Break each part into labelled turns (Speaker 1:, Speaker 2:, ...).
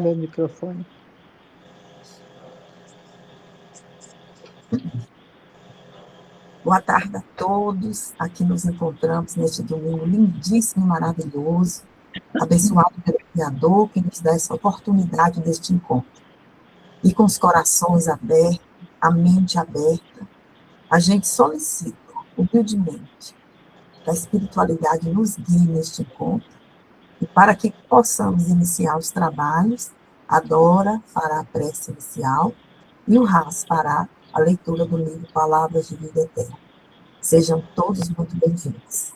Speaker 1: o microfone.
Speaker 2: Boa tarde a todos. Aqui nos encontramos neste domingo lindíssimo e maravilhoso, abençoado pelo Criador, que nos dá essa oportunidade deste encontro. E com os corações abertos, a mente aberta, a gente solicita, humildemente, que a espiritualidade nos guie neste encontro, e para que possamos iniciar os trabalhos, a Dora fará a prece inicial, e o Ras fará a leitura do livro Palavras de Vida Eterna. Sejam todos muito bem-vindos.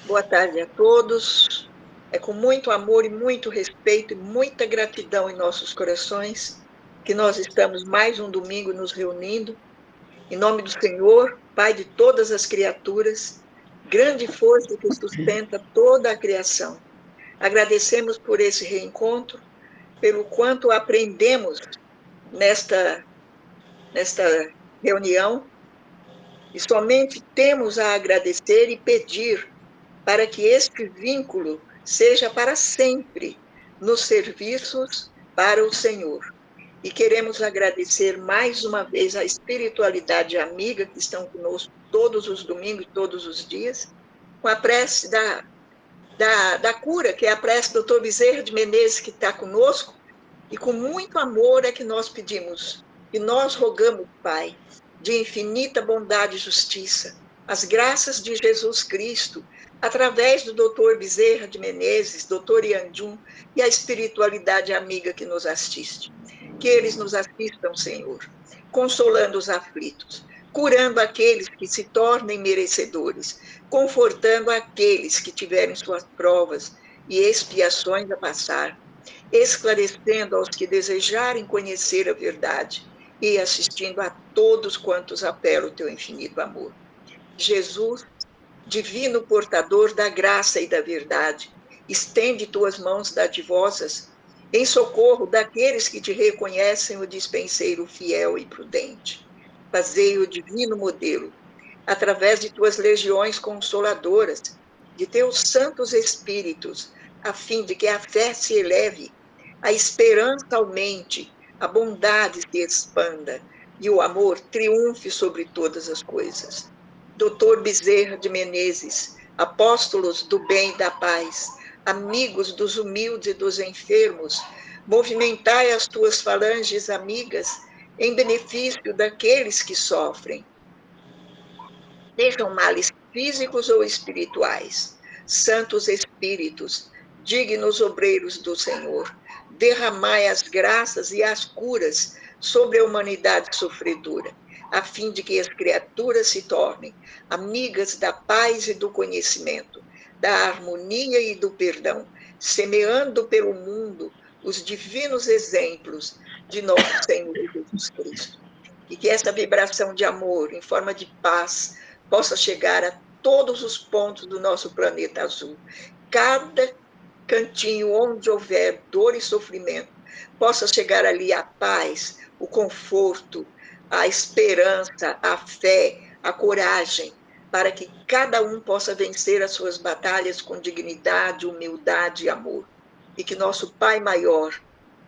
Speaker 3: Boa tarde a todos. É com muito amor e muito respeito e muita gratidão em nossos corações que nós estamos mais um domingo nos reunindo. Em nome do Senhor, Pai de todas as criaturas, grande força que sustenta toda a criação. Agradecemos por esse reencontro, pelo quanto aprendemos nesta reunião, e somente temos a agradecer e pedir para que este vínculo seja para sempre nos serviços para o Senhor. E queremos agradecer mais uma vez a espiritualidade amiga que estão conosco todos os domingos, todos os dias, com a prece da cura, que é a prece do Dr. Bezerra de Menezes, que está conosco, e com muito amor é que nós pedimos, e nós rogamos, Pai, de infinita bondade e justiça, as graças de Jesus Cristo, através do Dr. Bezerra de Menezes, Dr. Yanjum, e a espiritualidade amiga que nos assiste. Que eles nos assistam, Senhor, consolando os aflitos, curando aqueles que se tornem merecedores, confortando aqueles que tiverem suas provas e expiações a passar, esclarecendo aos que desejarem conhecer a verdade e assistindo a todos quantos apelam o teu infinito amor. Jesus, divino portador da graça e da verdade, estende tuas mãos dadivosas em socorro daqueles que te reconhecem o dispenseiro fiel e prudente. Fazei o divino modelo, através de tuas legiões consoladoras, de teus santos espíritos, a fim de que a fé se eleve, a esperança aumente, a bondade se expanda e o amor triunfe sobre todas as coisas. Dr. Bezerra de Menezes, apóstolos do bem e da paz, amigos dos humildes e dos enfermos, movimentai as tuas falanges amigas em benefício daqueles que sofrem, sejam males físicos ou espirituais. Santos Espíritos, dignos obreiros do Senhor, derramai as graças e as curas sobre a humanidade sofredora, a fim de que as criaturas se tornem amigas da paz e do conhecimento, da harmonia e do perdão, semeando pelo mundo os divinos exemplos de nosso Senhor Jesus Cristo. E que essa vibração de amor, em forma de paz, possa chegar a todos os pontos do nosso planeta azul. Cada cantinho onde houver dor e sofrimento, possa chegar ali a paz, o conforto, a esperança, a fé, a coragem, para que cada um possa vencer as suas batalhas com dignidade, humildade e amor. E que nosso Pai Maior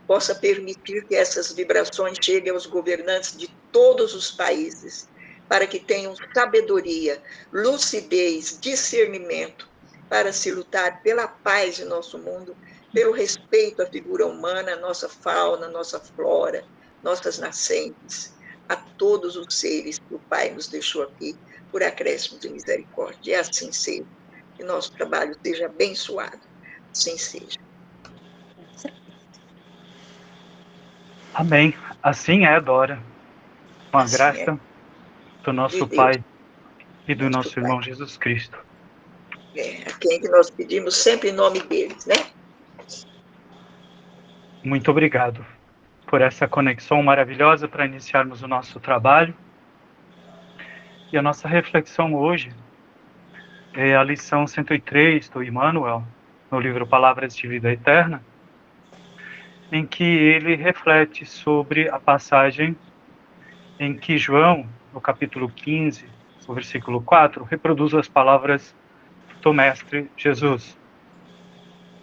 Speaker 3: possa permitir que essas vibrações cheguem aos governantes de todos os países, para que tenham sabedoria, lucidez, discernimento, para se lutar pela paz de nosso mundo, pelo respeito à figura humana, nossa fauna, nossa flora, nossas nascentes, a todos os seres que o Pai nos deixou aqui, por acréscimo de misericórdia. E assim seja. Que nosso trabalho seja abençoado. Assim seja.
Speaker 4: Amém. Assim é, Dora. Com a
Speaker 3: Assim
Speaker 4: graça
Speaker 3: é.
Speaker 4: do nosso
Speaker 3: De Deus,
Speaker 4: Pai e do nosso irmão Jesus Cristo.
Speaker 3: a quem que nós pedimos sempre em nome deles, né?
Speaker 4: Muito obrigado por essa conexão maravilhosa para iniciarmos o nosso trabalho. E a nossa reflexão hoje é a lição 103 do Emmanuel, no livro Palavras de Vida Eterna, em que ele reflete sobre a passagem em que João, no capítulo 15, no versículo 4, reproduz as palavras do Mestre Jesus.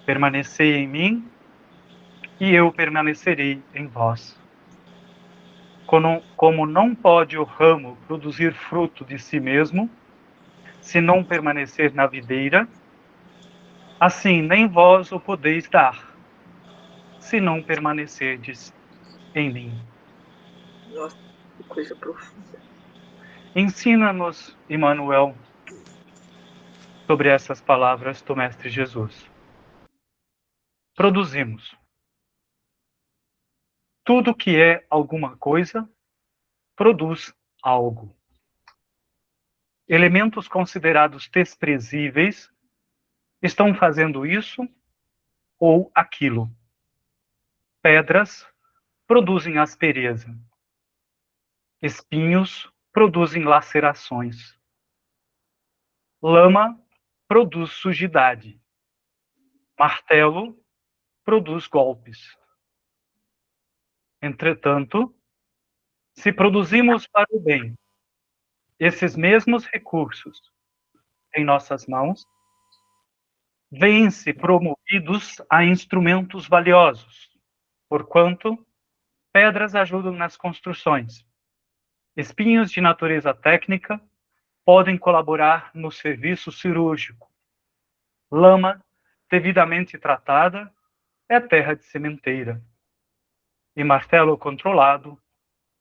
Speaker 4: Permanecei em mim, e eu permanecerei em vós. Como não pode o ramo produzir fruto de si mesmo, se não permanecer na videira, assim nem vós o podeis dar, se não permanecerdes em mim.
Speaker 3: Nossa, que coisa profunda.
Speaker 4: Ensina-nos, Emmanuel, sobre essas palavras do Mestre Jesus. Produzimos. Tudo que é alguma coisa, produz algo. Elementos considerados desprezíveis estão fazendo isso ou aquilo. Pedras produzem aspereza. Espinhos produzem lacerações. Lama produz sujidade. Martelo produz golpes. Entretanto, se produzimos para o bem esses mesmos recursos em nossas mãos, vêm-se promovidos a instrumentos valiosos, porquanto pedras ajudam nas construções. Espinhos de natureza técnica podem colaborar no serviço cirúrgico. Lama, devidamente tratada, é terra de sementeira. E martelo controlado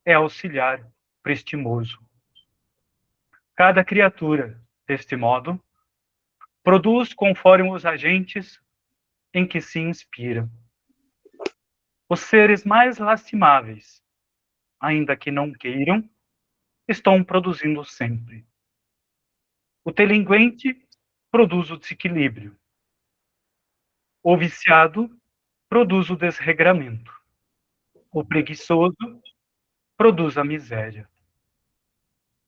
Speaker 4: é auxiliar prestimoso. Cada criatura, deste modo, produz conforme os agentes em que se inspira. Os seres mais lastimáveis, ainda que não queiram, estão produzindo sempre. O delinquente produz o desequilíbrio. O viciado produz o desregramento. O preguiçoso produz a miséria.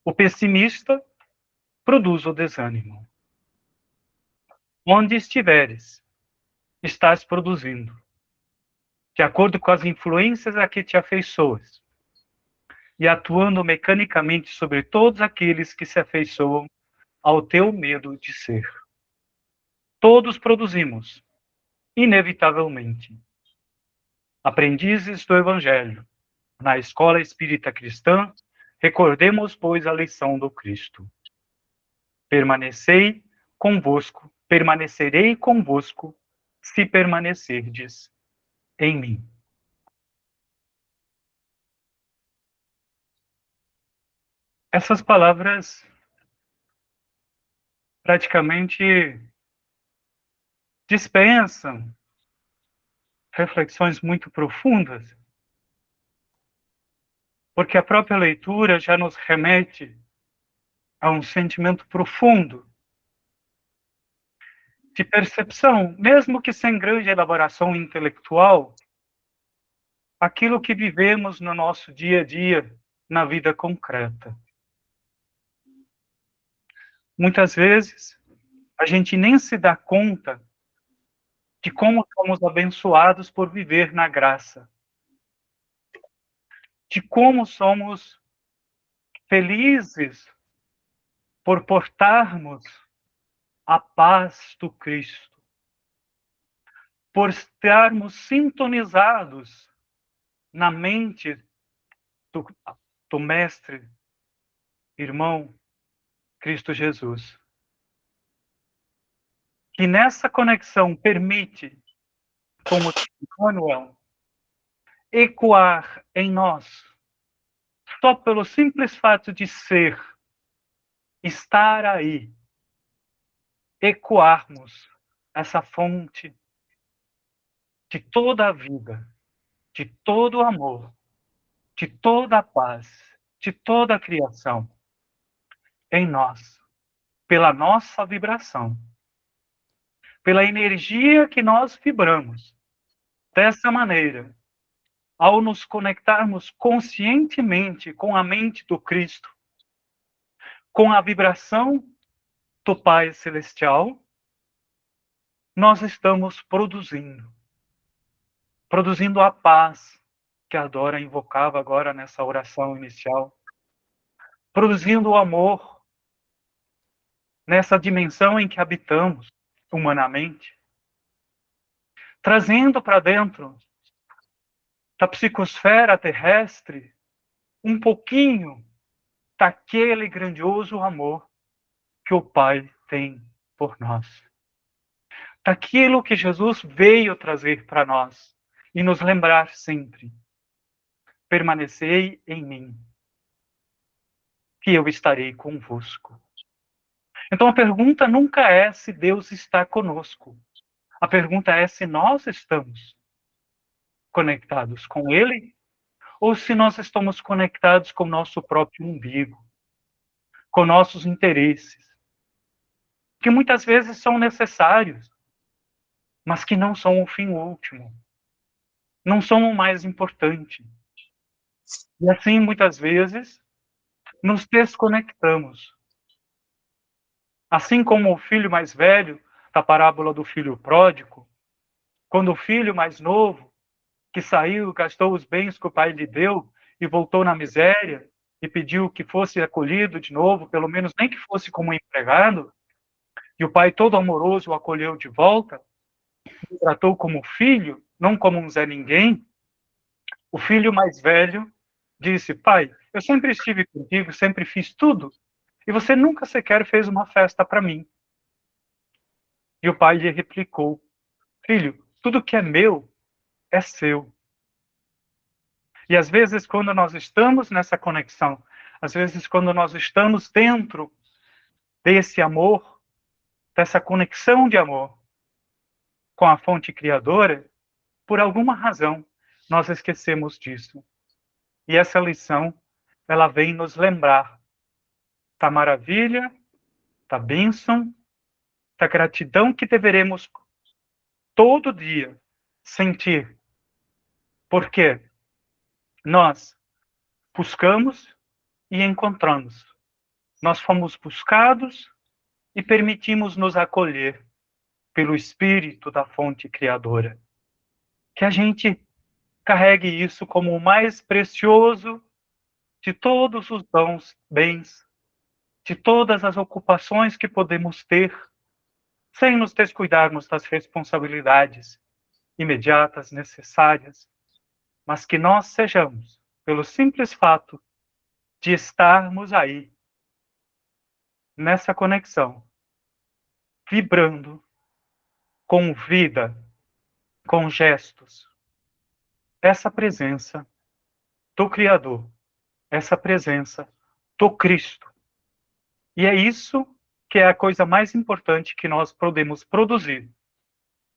Speaker 4: O pessimista produz o desânimo. Onde estiveres, estás produzindo, de acordo com as influências a que te afeiçoas, e atuando mecanicamente sobre todos aqueles que se afeiçoam ao teu medo de ser. Todos produzimos, inevitavelmente. Aprendizes do Evangelho, na escola espírita cristã, recordemos, pois, a lição do Cristo. Permanecerei convosco, se permanecerdes em mim. Essas palavras praticamente dispensam reflexões muito profundas, porque a própria leitura já nos remete a um sentimento profundo de percepção, mesmo que sem grande elaboração intelectual, aquilo que vivemos no nosso dia a dia, na vida concreta. Muitas vezes, a gente nem se dá conta de como somos abençoados por viver na graça, de como somos felizes por portarmos a paz do Cristo, por estarmos sintonizados na mente do Mestre, irmão, Cristo Jesus. Que nessa conexão permite, como Emmanuel, ecoar em nós, só pelo simples fato de ser, estar aí, ecoarmos essa fonte de toda a vida, de todo o amor, de toda a paz, de toda a criação em nós, pela nossa vibração, pela energia que nós vibramos. Dessa maneira, ao nos conectarmos conscientemente com a mente do Cristo, com a vibração do Pai Celestial, nós estamos produzindo a paz que a Dora invocava agora nessa oração inicial, produzindo o amor nessa dimensão em que habitamos humanamente, trazendo para dentro da psicosfera terrestre um pouquinho daquele grandioso amor que o Pai tem por nós. Daquilo que Jesus veio trazer para nós e nos lembrar sempre: permanecei em mim, que eu estarei convosco. Então a pergunta nunca é se Deus está conosco. A pergunta é se nós estamos conectados com Ele ou se nós estamos conectados com o nosso próprio umbigo, com nossos interesses, que muitas vezes são necessários, mas que não são o fim último, não são o mais importante. E assim, muitas vezes, nos desconectamos. Assim como o filho mais velho da parábola do filho pródigo, quando o filho mais novo, que saiu, gastou os bens que o pai lhe deu e voltou na miséria e pediu que fosse acolhido de novo, pelo menos nem que fosse como empregado, e o pai todo amoroso o acolheu de volta, o tratou como filho, não como um Zé Ninguém. O filho mais velho disse: pai, eu sempre estive contigo, sempre fiz tudo, e você nunca sequer fez uma festa para mim. E o pai lhe replicou: filho, tudo que é meu é seu. E às vezes, quando nós estamos nessa conexão, às vezes, quando nós estamos dentro desse amor, dessa conexão de amor com a fonte criadora, por alguma razão, nós esquecemos disso. E essa lição, ela vem nos lembrar da maravilha, da bênção, da gratidão que deveremos todo dia sentir. Porque nós buscamos e encontramos. Nós fomos buscados e permitimos nos acolher pelo Espírito da fonte criadora. Que a gente carregue isso como o mais precioso de todos os bens, de todas as ocupações que podemos ter, sem nos descuidarmos das responsabilidades imediatas, necessárias, mas que nós sejamos, pelo simples fato de estarmos aí, nessa conexão, vibrando com vida, com gestos, essa presença do Criador, essa presença do Cristo. E é isso que é a coisa mais importante que nós podemos produzir,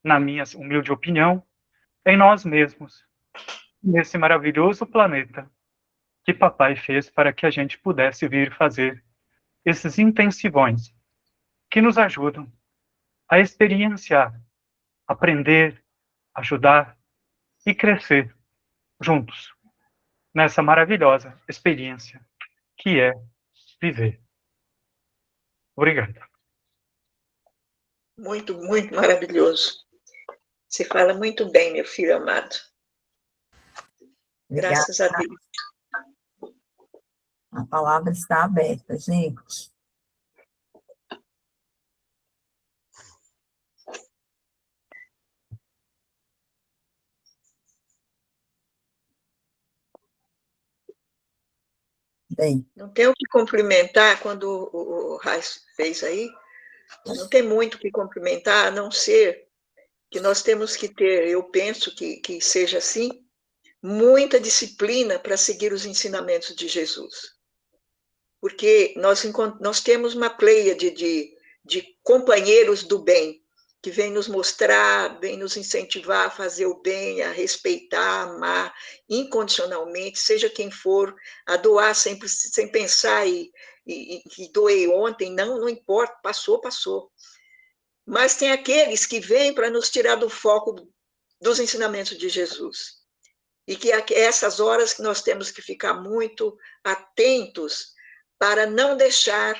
Speaker 4: na minha humilde opinião, em nós mesmos, nesse maravilhoso planeta que papai fez para que a gente pudesse vir fazer esses intensivões que nos ajudam a experienciar, aprender, ajudar e crescer juntos nessa maravilhosa experiência que é viver. Obrigado.
Speaker 3: Muito, muito maravilhoso. Você fala muito bem, meu filho amado.
Speaker 2: Obrigada.
Speaker 3: Graças a Deus.
Speaker 2: A palavra está aberta, gente. Bem.
Speaker 3: Não tem o que cumprimentar quando o Raiz fez aí. Não tem muito o que cumprimentar, a não ser que nós temos que ter, eu penso que seja assim, muita disciplina para seguir os ensinamentos de Jesus. Porque nós temos uma pleiade de companheiros do bem, que vem nos mostrar, vem nos incentivar a fazer o bem, a respeitar, a amar incondicionalmente, seja quem for, a doar sempre sem pensar e doei ontem, não importa, passou, passou. Mas tem aqueles que vêm para nos tirar do foco dos ensinamentos de Jesus. E que essas horas que nós temos que ficar muito atentos para não deixar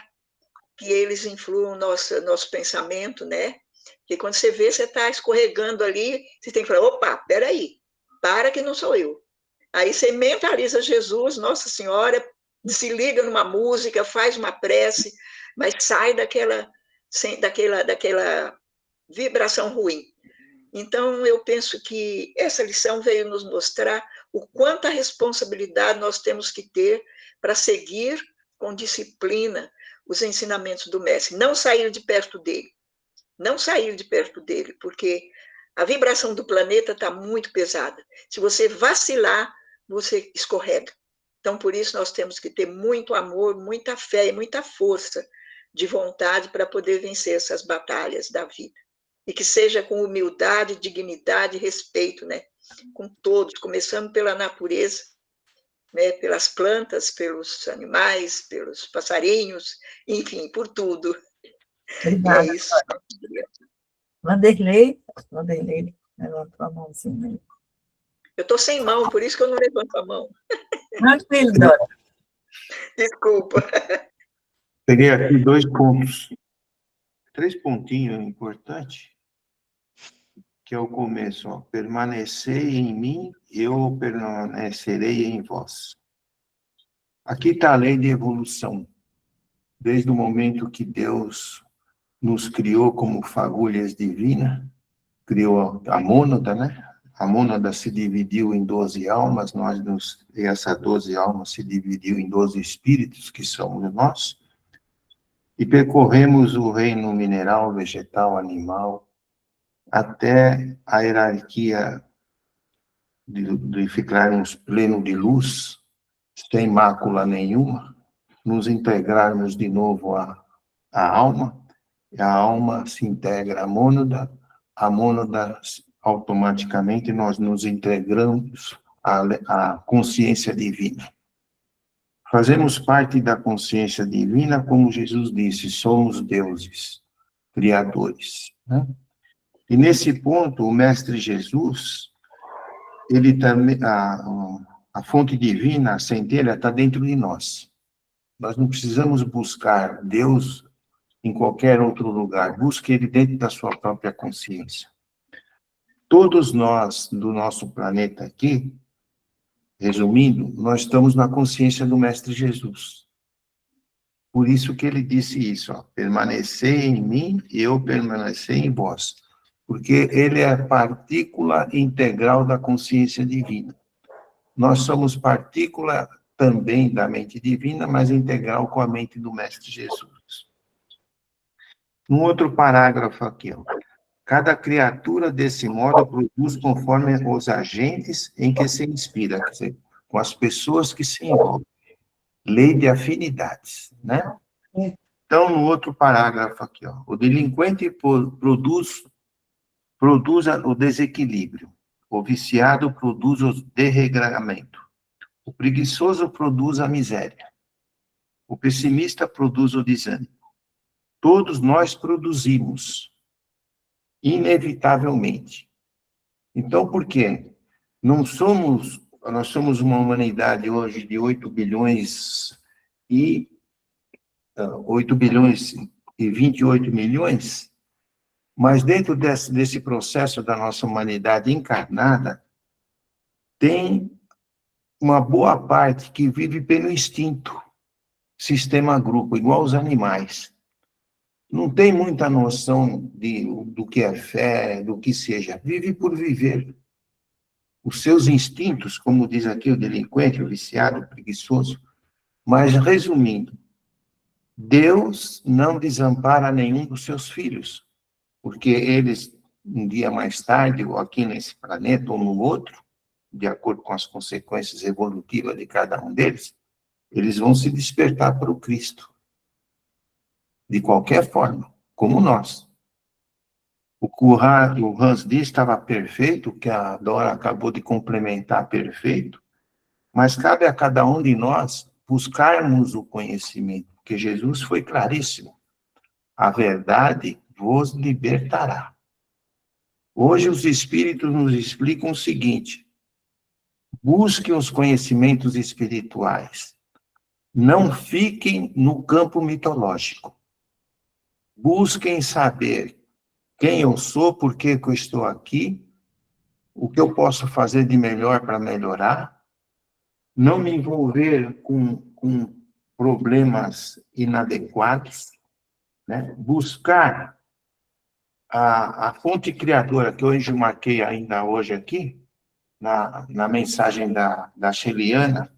Speaker 3: que eles influam nosso pensamento, né? Porque quando você vê, você está escorregando ali, você tem que falar, opa, peraí, para que não sou eu. Aí você mentaliza Jesus, Nossa Senhora, se liga numa música, faz uma prece, mas sai daquela vibração ruim. Então, eu penso que essa lição veio nos mostrar o quanta responsabilidade nós temos que ter para seguir com disciplina os ensinamentos do Mestre. Não sair de perto dele. Não sair de perto dele, porque a vibração do planeta está muito pesada. Se você vacilar, você escorrega. Então, por isso, nós temos que ter muito amor, muita fé e muita força de vontade para poder vencer essas batalhas da vida. E que seja com humildade, dignidade e respeito, né? Com todos, começando pela natureza, né? Pelas plantas, pelos animais, pelos passarinhos, enfim, por tudo. E é
Speaker 2: Obrigada.
Speaker 3: isso.
Speaker 2: Vanderlei, levantou a mãozinha aí.
Speaker 3: Eu estou sem mão, por isso que eu não levanto a mão.
Speaker 2: Tranquilo, Dora.
Speaker 3: Desculpa.
Speaker 1: Peguei aqui 2 pontos. 3 pontinhos importantes, que é o começo. Ó. Permanecei em mim, eu permanecerei em vós. Aqui está a lei de evolução. Desde o momento que Deus nos criou como fagulhas divinas, criou a mônada, né? A mônada se dividiu em 12 almas, e essa 12 almas se dividiu em 12 espíritos, que somos nós, e percorremos o reino mineral, vegetal, animal, até a hierarquia de ficarmos pleno de luz, sem mácula nenhuma, nos integrarmos de novo à alma, e a alma se integra à mônada, a mônada automaticamente nós nos integramos à consciência divina. Fazemos parte da consciência divina, como Jesus disse, somos deuses, criadores, né? E nesse ponto, o Mestre Jesus, ele também, a fonte divina, a centelha, está dentro de nós. Nós não precisamos buscar Deus em qualquer outro lugar. Busque ele dentro da sua própria consciência. Todos nós, do nosso planeta aqui, resumindo, nós estamos na consciência do Mestre Jesus. Por isso que ele disse isso, ó, permanecei em mim e eu permanecer em vós. Porque ele é a partícula integral da consciência divina. Nós somos partícula também da mente divina, mas integral com a mente do Mestre Jesus. Um outro parágrafo aqui, ó. Cada criatura, desse modo, produz conforme os agentes em que se inspira, quer dizer, com as pessoas que se envolvem. Lei de afinidades, né? Então, no outro parágrafo aqui, ó, o delinquente produz o desequilíbrio, o viciado produz o desregramento, o preguiçoso produz a miséria, o pessimista produz o desânimo. Todos nós produzimos, inevitavelmente. Então, por quê? Nós somos uma humanidade hoje de 8 bilhões e 28 milhões, mas dentro desse processo da nossa humanidade encarnada, tem uma boa parte que vive pelo instinto, sistema grupo, igual os animais. Não tem muita noção do que é fé, do que seja. Vive por viver. Os seus instintos, como diz aqui o delinquente, o viciado, o preguiçoso. Mas, resumindo, Deus não desampara nenhum dos seus filhos, porque eles, um dia mais tarde, ou aqui nesse planeta ou no outro, de acordo com as consequências evolutivas de cada um deles, eles vão se despertar para o Cristo. De qualquer forma, como nós. O que o Hans disse estava perfeito, que a Dora acabou de complementar perfeito, mas cabe a cada um de nós buscarmos o conhecimento, porque Jesus foi claríssimo. A verdade vos libertará. Hoje os Espíritos nos explicam o seguinte: busquem os conhecimentos espirituais. Não fiquem no campo mitológico. Busquem saber quem eu sou, por que eu estou aqui, o que eu posso fazer de melhor para melhorar, não me envolver com problemas inadequados, né? Buscar A fonte criadora, que hoje marquei ainda hoje aqui, na mensagem da Sheliana,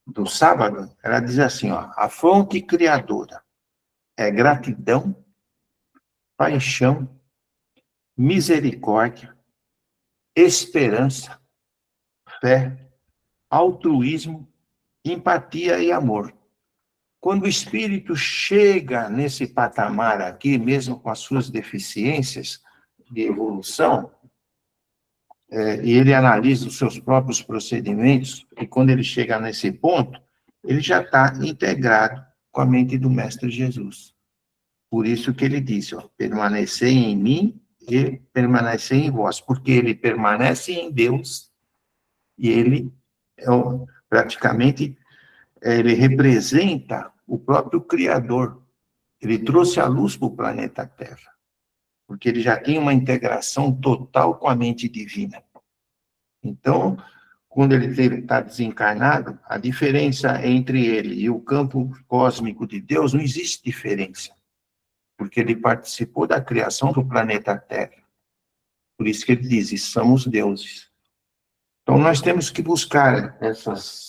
Speaker 1: do sábado, ela diz assim, ó, a fonte criadora é gratidão, paixão, misericórdia, esperança, fé, altruísmo, empatia e amor. Quando o espírito chega nesse patamar aqui, mesmo com as suas deficiências de evolução, e ele analisa os seus próprios procedimentos, e quando ele chega nesse ponto, ele já está integrado com a mente do Mestre Jesus. Por isso que ele disse, ó, permanecei em mim e permanecei em vós, porque ele permanece em Deus, e ele praticamente ele representa o próprio Criador. Ele trouxe a luz para o planeta Terra, porque ele já tem uma integração total com a mente divina. Então, quando ele está desencarnado, a diferença entre ele e o campo cósmico de Deus não existe diferença, porque ele participou da criação do planeta Terra. Por isso que ele diz, somos deuses. Então, nós temos que buscar essas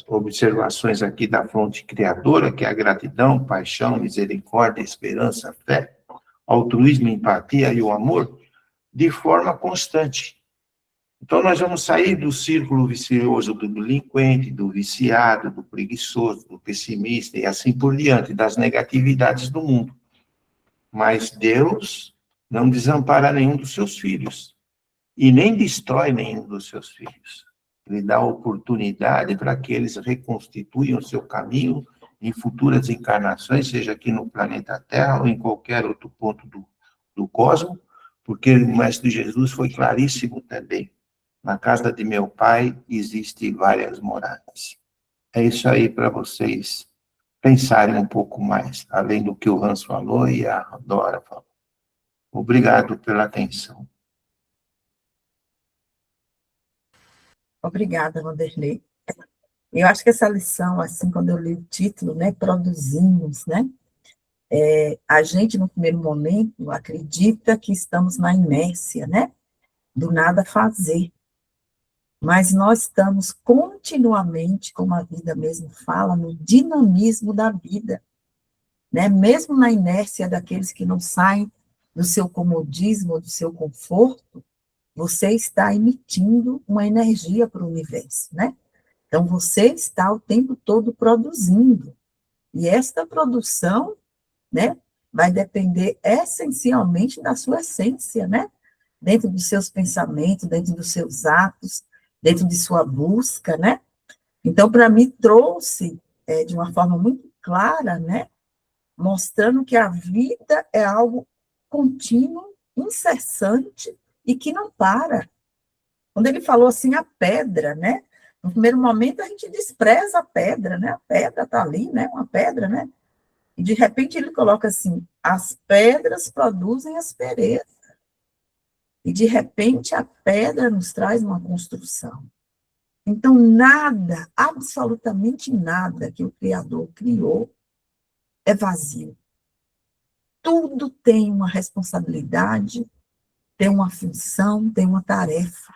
Speaker 1: observações aqui da fonte criadora, que é a gratidão, paixão, misericórdia, esperança, fé, altruísmo, empatia e o amor, de forma constante. Então, nós vamos sair do círculo vicioso do delinquente, do viciado, do preguiçoso, do pessimista e assim por diante, das negatividades do mundo. Mas Deus não desampara nenhum dos seus filhos e nem destrói nenhum dos seus filhos. Ele dá oportunidade para que eles reconstituam o seu caminho em futuras encarnações, seja aqui no planeta Terra ou em qualquer outro ponto do cosmos, porque o Mestre Jesus foi claríssimo também. Na casa de meu pai existem várias moradas. É isso aí para vocês pensarem um pouco mais, além do que o Hans falou e a Dora falou. Obrigado pela atenção.
Speaker 2: Obrigada, Wanderlei. Eu acho que essa lição, assim, quando eu li o título, né, produzimos, né, a gente, no primeiro momento, acredita que estamos na inércia, né, do nada fazer. Mas nós estamos continuamente, como a vida mesmo fala, no dinamismo da vida, né, mesmo na inércia daqueles que não saem do seu comodismo, do seu conforto, você está emitindo uma energia para o universo, né? Então, você está o tempo todo produzindo. E esta produção, né, vai depender essencialmente da sua essência, né? Dentro dos seus pensamentos, dentro dos seus atos, dentro de sua busca, né? Então, para mim, trouxe de uma forma muito clara, né? Mostrando que a vida é algo contínuo, incessante, e que não para. Quando ele falou assim, a pedra, né? No primeiro momento, a gente despreza a pedra, né? A pedra está ali, né? Uma pedra, né? E, de repente, ele coloca assim, as pedras produzem aspereza. E, de repente, a pedra nos traz uma construção. Então, nada, absolutamente nada que o Criador criou é vazio. Tudo tem uma responsabilidade, tem uma função, tem uma tarefa.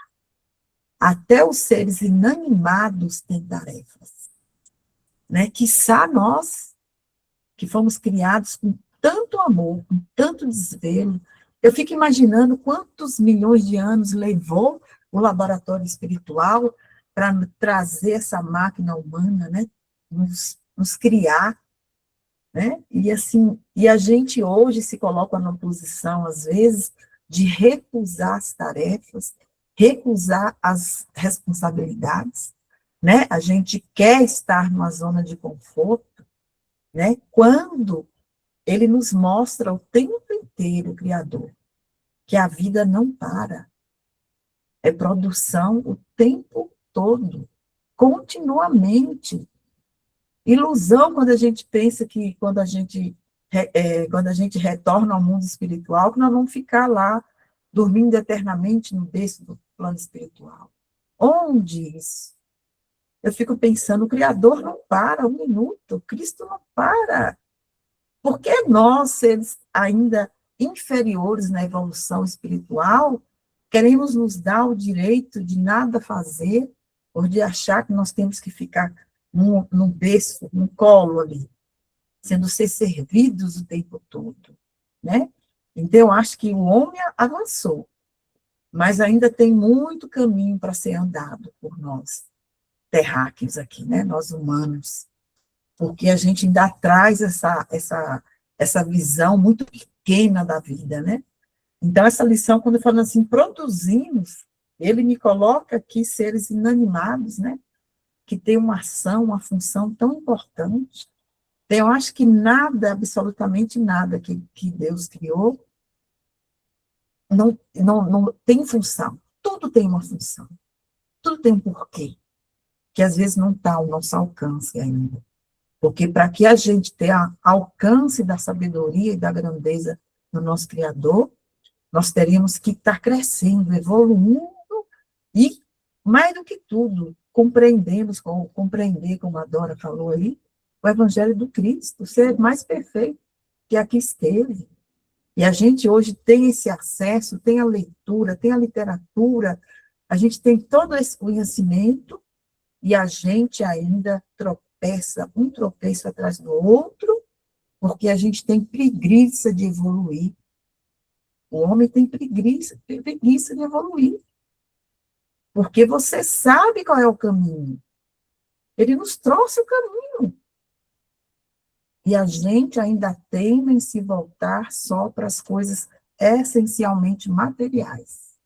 Speaker 2: Até os seres inanimados têm tarefas. Né? Quiçá nós, que fomos criados com tanto amor, com tanto desvelo. Eu fico imaginando quantos milhões de anos levou o laboratório espiritual para trazer essa máquina humana, né? Nos criar. Né? E, assim, e a gente hoje se coloca numa posição, às vezes, de recusar as tarefas, recusar as responsabilidades, né? A gente quer estar numa zona de conforto, né? Quando ele nos mostra o tempo inteiro, o Criador, que a vida não para, é produção o tempo todo, continuamente. Ilusão quando a gente pensa que quando a gente retorna ao mundo espiritual, que nós vamos ficar lá, dormindo eternamente no berço do plano espiritual. Onde isso? Eu fico pensando, o Criador não para um minuto, Cristo não para. Por que nós, seres ainda inferiores na evolução espiritual, queremos nos dar o direito de nada fazer, ou de achar que nós temos que ficar num berço, num colo ali, sendo ser servidos o tempo todo, né? Então, eu acho que o homem avançou, mas ainda tem muito caminho para ser andado por nós, terráqueos aqui, né? Nós humanos, porque a gente ainda traz essa visão muito pequena da vida, né? Então, essa lição, quando eu falo assim, produzimos, ele me coloca aqui seres inanimados, né? Que tem uma ação, uma função tão importante. Então, eu acho que nada, absolutamente nada que Deus criou não tem função. Tudo tem uma função. Tudo tem um porquê, que às vezes não está ao nosso alcance ainda. Porque para que a gente tenha alcance da sabedoria e da grandeza do nosso Criador, nós teríamos que estar crescendo, evoluindo e, mais do que tudo, compreender, como a Dora falou aí, o Evangelho do Cristo, ser mais perfeito que aqui esteve. E a gente hoje tem esse acesso, tem a leitura, tem a literatura, a gente tem todo esse conhecimento e a gente ainda tropeça, um tropeço atrás do outro, porque a gente tem preguiça de evoluir. O homem tem preguiça de evoluir. Porque você sabe qual é o caminho. Ele nos trouxe o caminho. E a gente ainda teima em se voltar só para as coisas essencialmente materiais.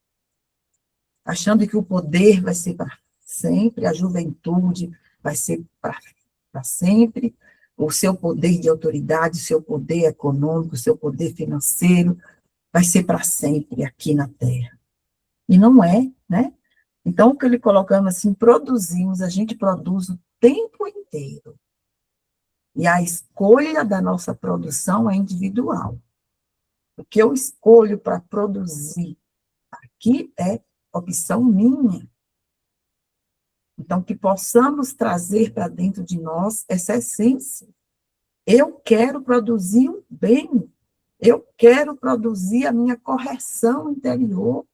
Speaker 2: Achando que o poder vai ser para sempre, a juventude vai ser para sempre, o seu poder de autoridade, o seu poder econômico, o seu poder financeiro, vai ser para sempre aqui na Terra. E não é, né? Então, o que ele colocando assim, produzimos, a gente produz o tempo inteiro. E a escolha da nossa produção é individual. O que eu escolho para produzir aqui é opção minha. Então, que possamos trazer para dentro de nós essa essência. Eu quero produzir o bem. Eu quero produzir a minha correção interior.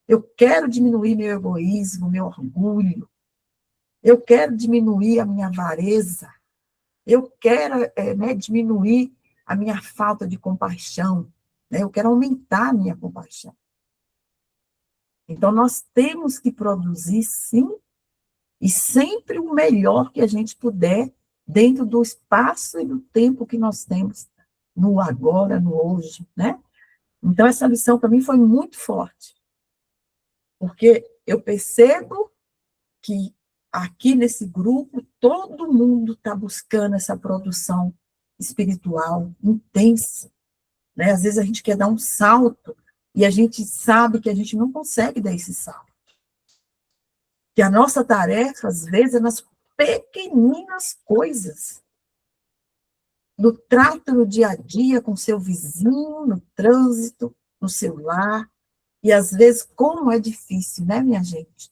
Speaker 2: Eu quero diminuir meu egoísmo, meu orgulho. Eu quero diminuir a minha avareza. Eu quero diminuir a minha falta de compaixão. Né? Eu quero aumentar a minha compaixão. Então, nós temos que produzir, sim, e sempre o melhor que a gente puder, dentro do espaço e do tempo que nós temos, no agora, no hoje, né? Então, essa lição para mim foi muito forte, porque eu percebo que aqui nesse grupo, todo mundo está buscando essa produção espiritual intensa, né? Às vezes a gente quer dar um salto, e a gente sabe que a gente não consegue dar esse salto. Que a nossa tarefa, às vezes, é nas pequeninas coisas. No trato no dia a dia com seu vizinho, no trânsito, no celular. E, às vezes, como é difícil, né, minha gente?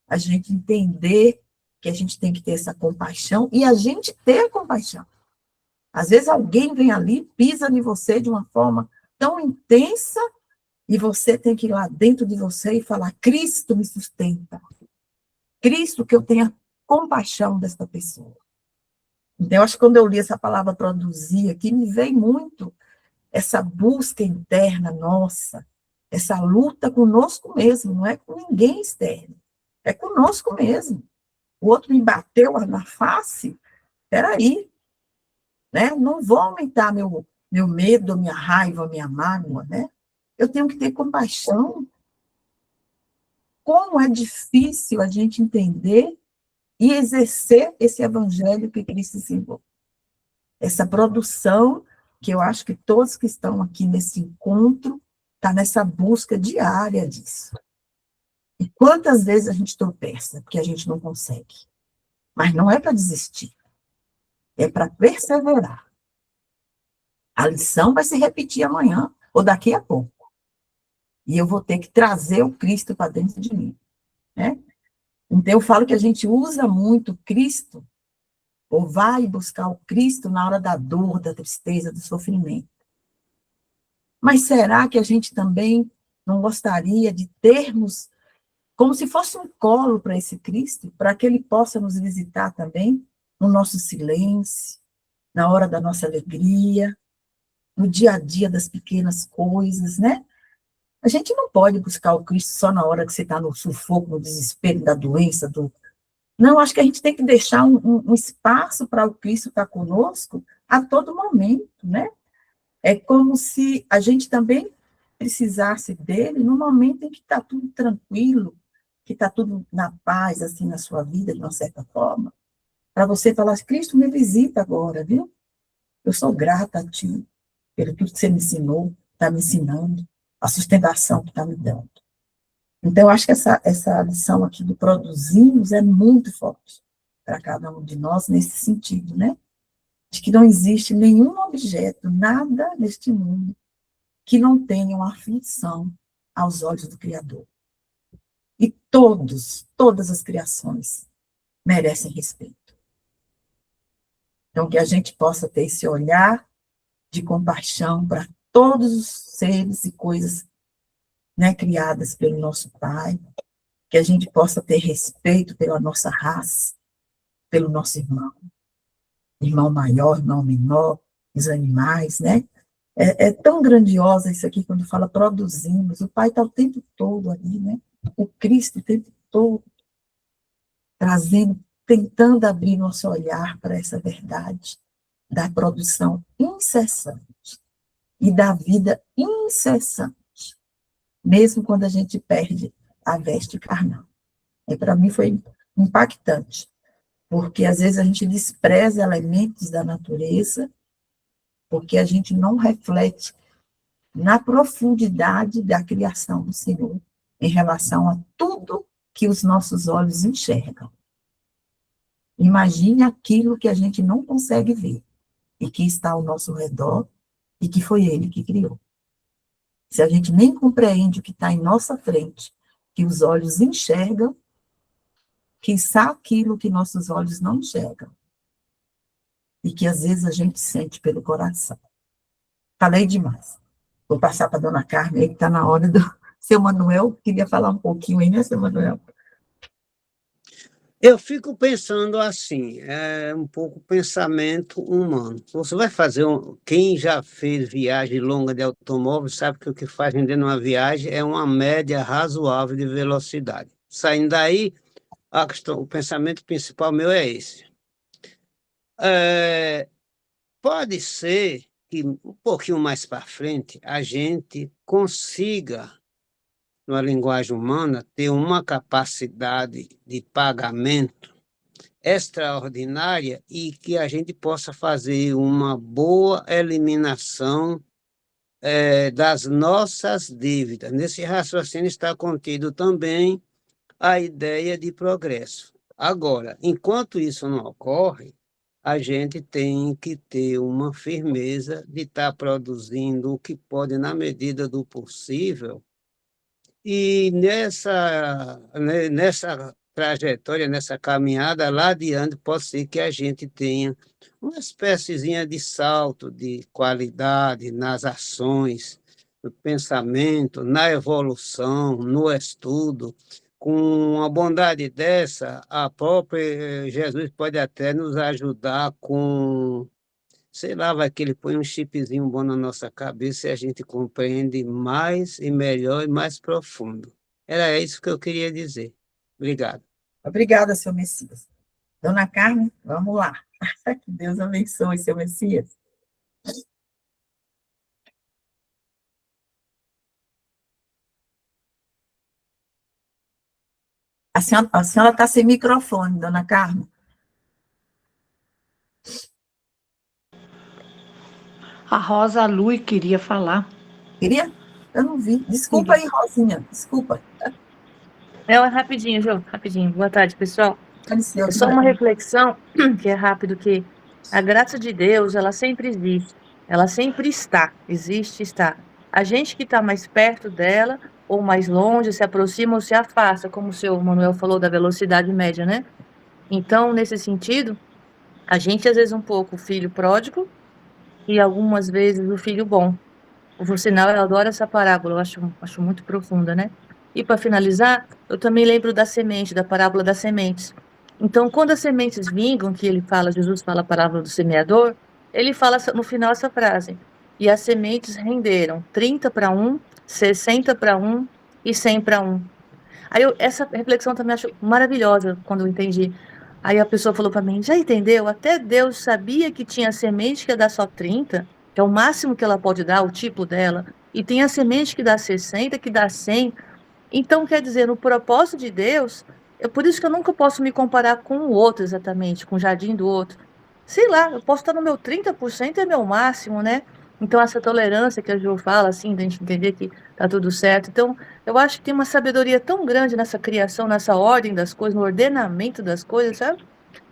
Speaker 2: A gente entender que a gente tem que ter essa compaixão e a gente ter a compaixão. Às vezes, alguém vem ali, pisa em você de uma forma tão intensa e você tem que ir lá dentro de você e falar, Cristo me sustenta. Cristo, que eu tenha compaixão desta pessoa. Então, eu acho que quando eu li essa palavra produzir aqui, me veio muito essa busca interna nossa, essa luta conosco mesmo, não é com ninguém externo, é conosco mesmo. O outro me bateu na face, peraí, né? Não vou aumentar meu medo, minha raiva, minha mágoa, né? Eu tenho que ter compaixão. Como é difícil a gente entender e exercer esse evangelho que Cristo ensinou. Essa produção, que eu acho que todos que estão aqui nesse encontro, estão nessa busca diária disso. E quantas vezes a gente tropeça, porque a gente não consegue. Mas não é para desistir, é para perseverar. A lição vai se repetir amanhã, ou daqui a pouco. E eu vou ter que trazer o Cristo para dentro de mim, né? Então, eu falo que a gente usa muito Cristo, ou vai buscar o Cristo na hora da dor, da tristeza, do sofrimento. Mas será que a gente também não gostaria de termos como se fosse um colo para esse Cristo, para que ele possa nos visitar também no nosso silêncio, na hora da nossa alegria, no dia a dia das pequenas coisas, né? A gente não pode buscar o Cristo só na hora que você está no sufoco, no desespero da doença, do... Não, acho que a gente tem que deixar um espaço para o Cristo estar conosco a todo momento, né? É como se a gente também precisasse dele no momento em que está tudo tranquilo, que está tudo na paz, assim, na sua vida, de uma certa forma, para você falar, Cristo, me visita agora, viu? Eu sou grata a ti, pelo tudo que você me ensinou, está me ensinando, a sustentação que está me dando. Então, eu acho que essa lição aqui do produzirmos é muito forte para cada um de nós nesse sentido, né? De que não existe nenhum objeto, nada neste mundo, que não tenha uma aflição aos olhos do Criador. E todas as criações merecem respeito. Então, que a gente possa ter esse olhar de compaixão para todos os seres e coisas, né, criadas pelo nosso Pai, que a gente possa ter respeito pela nossa raça, pelo nosso irmão maior, irmão menor, os animais, né? É tão grandiosa isso aqui, quando fala produzimos, o Pai está o tempo todo ali, né? O Cristo o tempo todo, trazendo, tentando abrir nosso olhar para essa verdade da produção incessante e da vida incessante, mesmo quando a gente perde a veste carnal. E para mim foi impactante, porque às vezes a gente despreza elementos da natureza, porque a gente não reflete na profundidade da criação do Senhor, em relação a tudo que os nossos olhos enxergam. Imagine aquilo que a gente não consegue ver, e que está ao nosso redor, e que foi Ele que criou. Se a gente nem compreende o que está em nossa frente, que os olhos enxergam, quiçá aquilo que nossos olhos não enxergam, e que às vezes a gente sente pelo coração. Falei demais. Vou passar para a dona Carmen, que está na hora do... Seu Manuel, queria falar um pouquinho aí, né, seu Manuel?
Speaker 5: Eu fico pensando assim, é um pouco pensamento humano. Você vai fazer quem já fez viagem longa de automóvel sabe que o que faz dentro de uma viagem é uma média razoável de velocidade. Saindo daí, o pensamento principal meu é esse. Pode ser que um pouquinho mais para frente a gente consiga, numa linguagem humana, ter uma capacidade de pagamento extraordinária e que a gente possa fazer uma boa eliminação das nossas dívidas. Nesse raciocínio está contido também a ideia de progresso. Agora, enquanto isso não ocorre, a gente tem que ter uma firmeza de estar produzindo o que pode, na medida do possível, e nessa trajetória, nessa caminhada, lá adiante, pode ser que a gente tenha uma espéciezinha de salto de qualidade nas ações, no pensamento, na evolução, no estudo. Com uma bondade dessa, a própria Jesus pode até nos ajudar com, sei lá, vai que ele põe um chipzinho bom na nossa cabeça e a gente compreende mais e melhor e mais profundo. Era isso que eu queria dizer. Obrigado.
Speaker 2: Obrigada, seu Messias. Dona Carmen, vamos lá. Que Deus abençoe, seu Messias. A senhora está sem microfone, dona Carmen.
Speaker 6: A Rosa Lui queria falar.
Speaker 2: Queria? Eu não vi. Desculpa aí, Rosinha. Desculpa.
Speaker 7: Não, é rapidinho, Jô. Rapidinho. Boa tarde, pessoal.
Speaker 2: Alicia,
Speaker 7: É só uma reflexão, que é rápido, que a graça de Deus, ela sempre existe. Ela sempre está. Existe, está. A gente que está mais perto dela, ou mais longe, se aproxima ou se afasta, como o seu Manuel falou da velocidade média, né? Então, nesse sentido, a gente, às vezes, um pouco o filho pródigo e algumas vezes o filho bom. Por sinal, eu adoro essa parábola, eu acho muito profunda, né? E para finalizar, eu também lembro da semente, da parábola das sementes. Então, quando as sementes vingam, que ele fala, Jesus fala a parábola do semeador, ele fala no final essa frase: e as sementes renderam 30 para um, 60 para um e 100 para um. Aí essa reflexão também acho maravilhosa quando eu entendi. Aí a pessoa falou para mim: já entendeu? Até Deus sabia que tinha semente que ia dar só 30, que é o máximo que ela pode dar, o tipo dela, e tem a semente que dá 60, que dá 100. Então, quer dizer, no propósito de Deus, é por isso que eu nunca posso me comparar com o outro exatamente, com o jardim do outro. Sei lá, eu posso estar no meu 30%, é meu máximo, né? Então, essa tolerância que a Ju fala, assim, da gente entender que tá tudo certo. Então, eu acho que tem uma sabedoria tão grande nessa criação, nessa ordem das coisas, no ordenamento das coisas, sabe?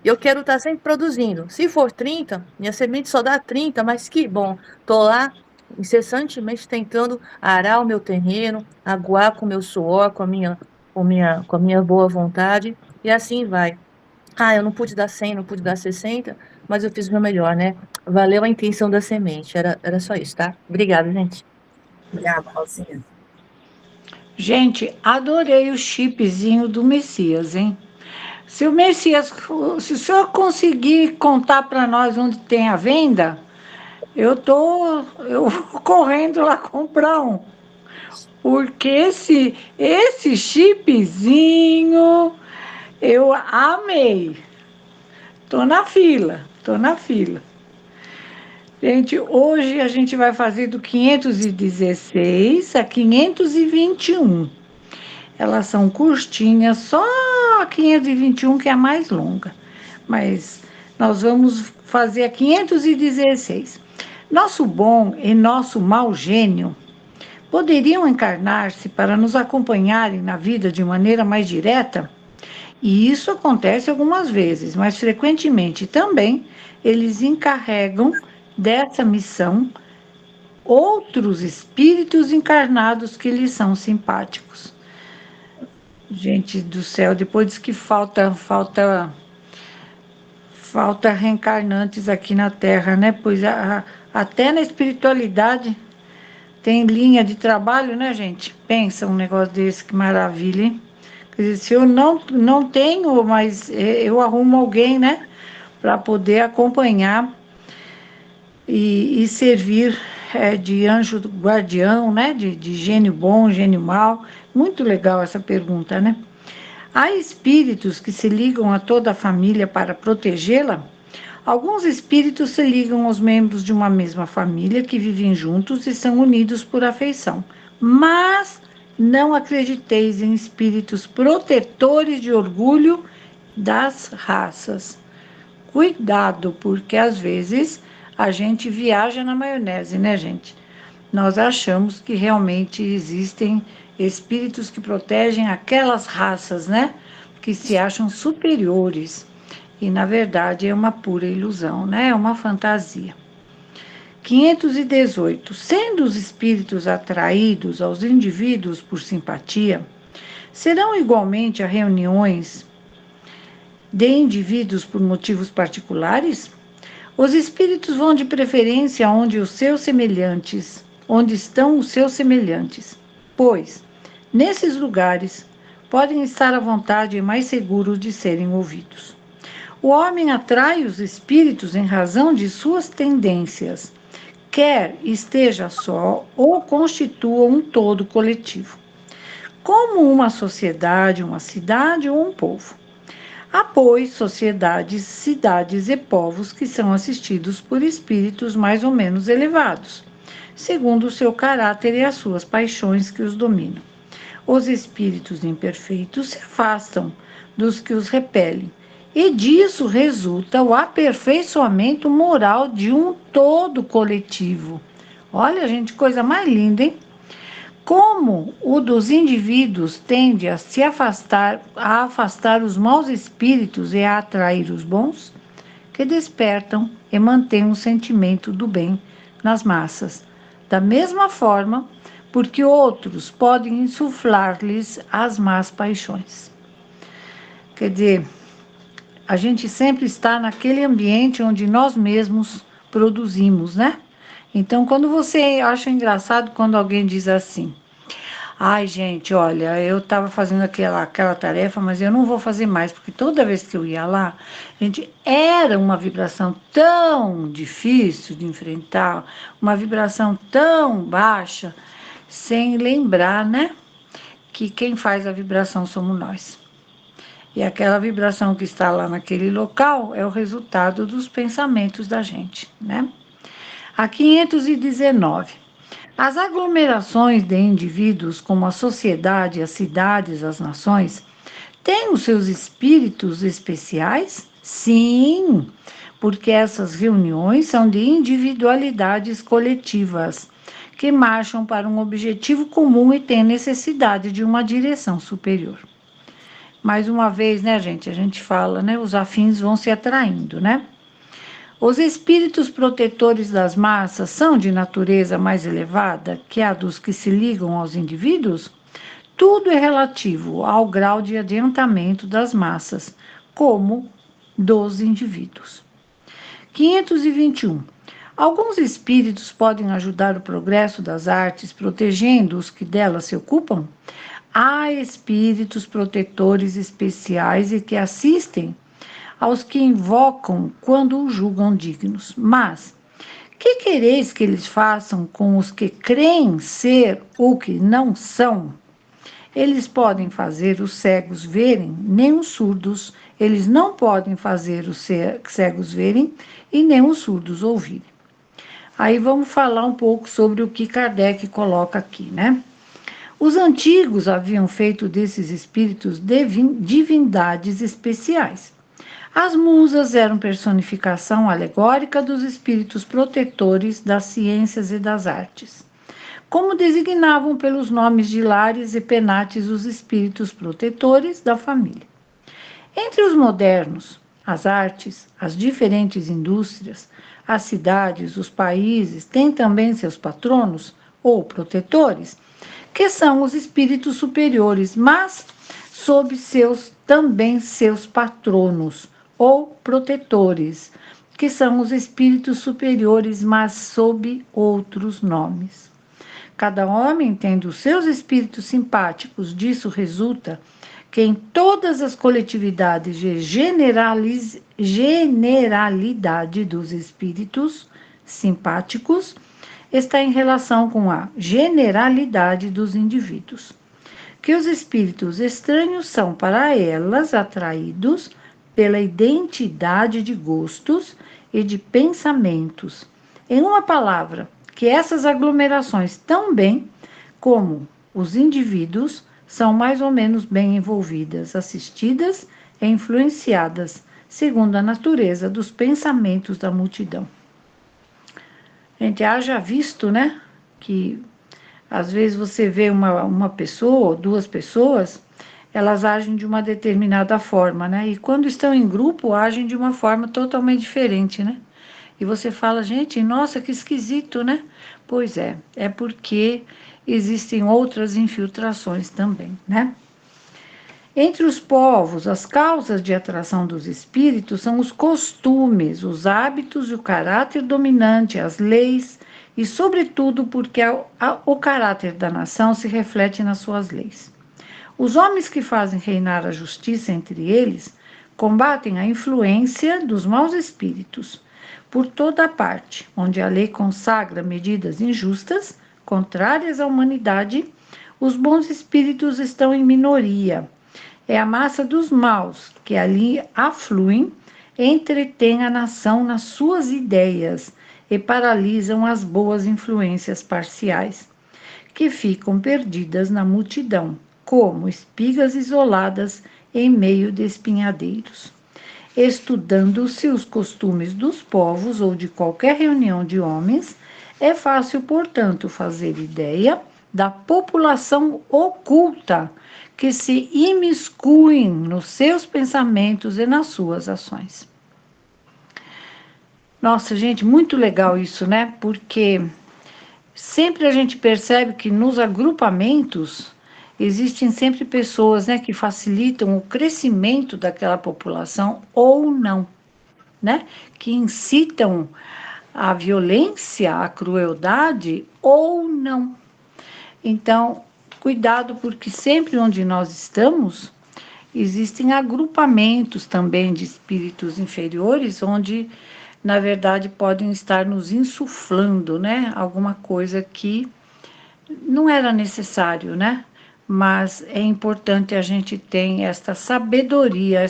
Speaker 7: E eu quero estar sempre produzindo. Se for 30, minha semente só dá 30, mas que bom. Tô lá incessantemente tentando arar o meu terreno, aguar com o meu suor, com a minha boa vontade, e assim vai. Ah, eu não pude dar 100, não pude dar 60, mas eu fiz o meu melhor, né? Valeu a intenção da semente. Era só isso, tá? Obrigada, gente.
Speaker 2: Obrigada, Rosinha.
Speaker 6: Gente, adorei o chipzinho do Messias, hein? Se o Messias, se o senhor conseguir contar para nós onde tem a venda, eu vou correndo lá comprar um. Porque esse chipzinho eu amei. Tô na fila, tô na fila. Gente, hoje a gente vai fazer do 516 a 521. Elas são curtinhas, só a 521 que é a mais longa. Mas nós vamos fazer a 516. Nosso bom e nosso mau gênio poderiam encarnar-se para nos acompanharem na vida de maneira mais direta? E isso acontece algumas vezes, mas frequentemente também eles encarregam dessa missão outros espíritos encarnados que lhes são simpáticos. Gente do céu, depois diz que falta reencarnantes aqui na Terra, né? Pois até na espiritualidade tem linha de trabalho, né, gente? Pensa um negócio desse, que maravilha, hein? Quer dizer, se eu não tenho, mas eu arrumo alguém, né, para poder acompanhar e servir de anjo guardião, né, de gênio bom, gênio mau. Muito legal essa pergunta, né? Há espíritos que se ligam a toda a família para protegê-la? Alguns espíritos se ligam aos membros de uma mesma família que vivem juntos e são unidos por afeição. Mas não acrediteis em espíritos protetores de orgulho das raças. Cuidado, porque às vezes a gente viaja na maionese, né, gente? Nós achamos que realmente existem espíritos que protegem aquelas raças, né? Que se acham superiores. E, na verdade, é uma pura ilusão, né? É uma fantasia. 518. Sendo os espíritos atraídos aos indivíduos por simpatia, serão igualmente a reuniões de indivíduos por motivos particulares? Os espíritos vão de preferência onde estão os seus semelhantes, pois, nesses lugares, podem estar à vontade e mais seguros de serem ouvidos. O homem atrai os espíritos em razão de suas tendências, quer esteja só ou constitua um todo coletivo, como uma sociedade, uma cidade ou um povo. Há, pois, sociedades, cidades e povos que são assistidos por espíritos mais ou menos elevados, segundo o seu caráter e as suas paixões que os dominam. Os espíritos imperfeitos se afastam dos que os repelem, e disso resulta o aperfeiçoamento moral de um todo coletivo. Olha, gente, coisa mais linda, hein? Como o dos indivíduos tende a afastar os maus espíritos e a atrair os bons, que despertam e mantêm o sentimento do bem nas massas. Da mesma forma, porque outros podem insuflar-lhes as más paixões. Quer dizer, a gente sempre está naquele ambiente onde nós mesmos produzimos, né? Então, quando você acha engraçado quando alguém diz assim: ai, gente, olha, eu estava fazendo aquela tarefa, mas eu não vou fazer mais, porque toda vez que eu ia lá, gente, era uma vibração tão difícil de enfrentar, uma vibração tão baixa, sem lembrar, né, que quem faz a vibração somos nós. E aquela vibração que está lá naquele local é o resultado dos pensamentos da gente, né? A 519. As aglomerações de indivíduos, como a sociedade, as cidades, as nações, têm os seus espíritos especiais? Sim, porque essas reuniões são de individualidades coletivas, que marcham para um objetivo comum e têm necessidade de uma direção superior. Mais uma vez, né, gente, a gente fala, né, os afins vão se atraindo, né? Os espíritos protetores das massas são de natureza mais elevada que a dos que se ligam aos indivíduos? Tudo é relativo ao grau de adiantamento das massas, como dos indivíduos. 521. Alguns espíritos podem ajudar o progresso das artes, protegendo os que delas se ocupam? Há espíritos protetores especiais e que assistem aos que invocam quando os julgam dignos. Mas, que quereis que eles façam com os que creem ser o que não são? Eles podem fazer os cegos verem, nem os surdos. Eles não podem fazer os cegos verem e nem os surdos ouvirem. Aí vamos falar um pouco sobre o que Kardec coloca aqui, né? Os antigos haviam feito desses espíritos divindades especiais. As musas eram personificação alegórica dos espíritos protetores das ciências e das artes. Como designavam pelos nomes de Lares e Penates os espíritos protetores da família. Entre os modernos, as artes, as diferentes indústrias, as cidades, os países têm também seus patronos ou protetores, que são os espíritos superiores, mas sob também seus patronos ou protetores, que são os espíritos superiores, mas sob outros nomes. Cada homem tendo os seus espíritos simpáticos, disso resulta que em todas as coletividades de generalidade dos espíritos simpáticos está em relação com a generalidade dos indivíduos. Que os espíritos estranhos são para elas atraídos pela identidade de gostos e de pensamentos. Em uma palavra, que essas aglomerações também, como os indivíduos, são mais ou menos bem envolvidas, assistidas e influenciadas, segundo a natureza dos pensamentos da multidão. Gente, haja visto, né, que às vezes você vê uma pessoa ou duas pessoas, elas agem de uma determinada forma, né? E quando estão em grupo, agem de uma forma totalmente diferente, né? E você fala, gente, nossa, que esquisito, né? Pois é porque existem outras infiltrações também, né? Entre os povos, as causas de atração dos espíritos são os costumes, os hábitos e o caráter dominante, as leis, e, sobretudo, porque o caráter da nação se reflete nas suas leis. Os homens que fazem reinar a justiça entre eles combatem a influência dos maus espíritos. Por toda a parte, onde a lei consagra medidas injustas, contrárias à humanidade, os bons espíritos estão em minoria. É a massa dos maus que ali afluem, entretém a nação nas suas ideias e paralisam as boas influências parciais, que ficam perdidas na multidão, como espigas isoladas em meio de espinhadeiros. Estudando-se os costumes dos povos ou de qualquer reunião de homens, é fácil, portanto, fazer ideia da população oculta que se imiscuem nos seus pensamentos e nas suas ações. Nossa, gente, muito legal isso, né? Porque sempre a gente percebe que nos agrupamentos existem sempre pessoas, né, que facilitam o crescimento daquela população ou não, né? Que incitam a violência, a crueldade ou não. Então, cuidado, porque sempre onde nós estamos, existem agrupamentos também de espíritos inferiores, onde, na verdade, podem estar nos insuflando, né? Alguma coisa que não era necessário, né? Mas é importante a gente ter esta sabedoria,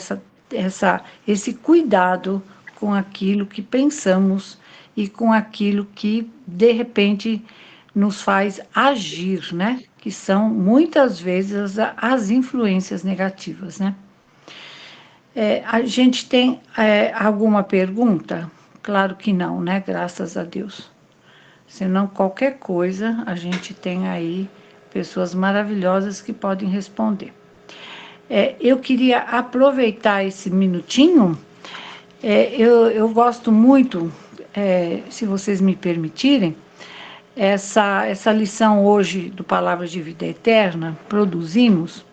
Speaker 6: esse cuidado com aquilo que pensamos e com aquilo que, de repente, nos faz agir, né? Que são, muitas vezes, as influências negativas, né? A gente tem alguma pergunta? Claro que não, né? Graças a Deus. Senão, qualquer coisa, a gente tem aí pessoas maravilhosas que podem responder. Eu queria aproveitar esse minutinho. Eu gosto muito, se vocês me permitirem, essa lição hoje do Palavras de Vida Eterna, produzimos.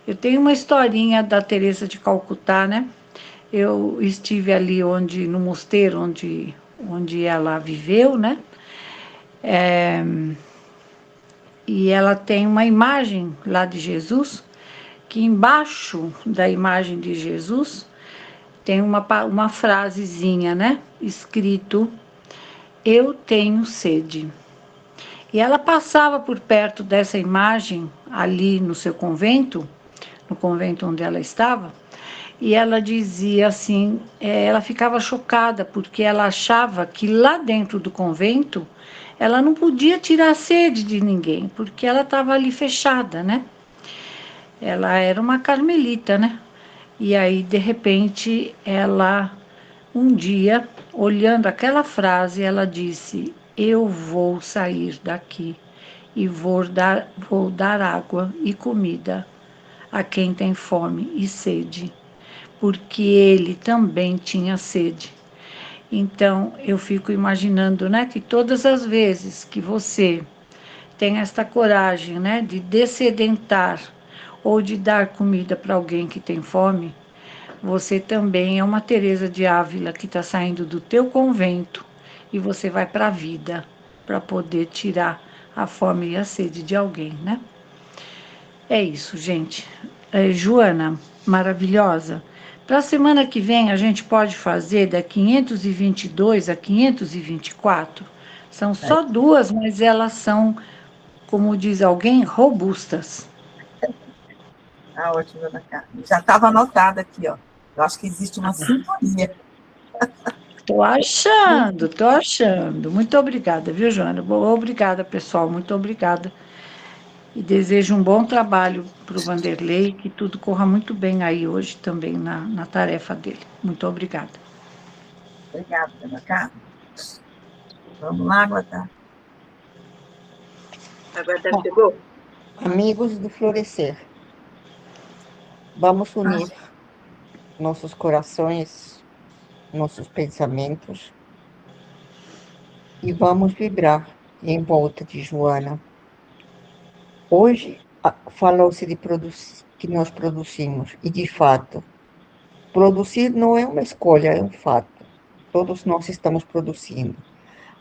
Speaker 6: Eu tenho uma historinha da Teresa de Calcutá, né? Eu estive ali no mosteiro onde ela viveu, né? E ela tem uma imagem lá de Jesus, que embaixo da imagem de Jesus tem uma frasezinha, né? Escrito: eu tenho sede. E ela passava por perto dessa imagem ali no seu convento, no convento onde ela estava, e ela dizia assim, ela ficava chocada, porque ela achava que lá dentro do convento ela não podia tirar a sede de ninguém, porque ela estava ali fechada, né? Ela era uma carmelita, né? E aí, de repente, ela, um dia, olhando aquela frase, ela disse: eu vou sair daqui e vou dar água e comida a quem tem fome e sede, porque ele também tinha sede. Então, eu fico imaginando, né, que todas as vezes que você tem esta coragem, né, de dessedentar ou de dar comida para alguém que tem fome, você também é uma Teresa de Ávila que está saindo do teu convento e você vai para a vida para poder tirar a fome e a sede de alguém, né? É isso, gente. Joana, maravilhosa. Para a semana que vem, a gente pode fazer da 522 a 524. São só duas, mas elas são, como diz alguém, robustas.
Speaker 2: Ah, ótimo, Ana Carmen. Já estava anotado aqui, ó. Eu acho que existe uma sintonia.
Speaker 6: Estou achando. Muito obrigada, viu, Joana? Obrigada, pessoal, muito obrigada. E desejo um bom trabalho para o Vanderlei, que tudo corra muito bem aí hoje também na tarefa dele. Muito obrigada.
Speaker 2: Obrigada, Ana Carmen. Vamos lá, Guatá.
Speaker 3: A Guatá chegou?
Speaker 8: Amigos do Florescer, vamos unir nossos corações, nossos pensamentos e vamos vibrar em volta de Joana. Hoje falou-se de que nós produzimos, e de fato, produzir não é uma escolha, é um fato. Todos nós estamos produzindo.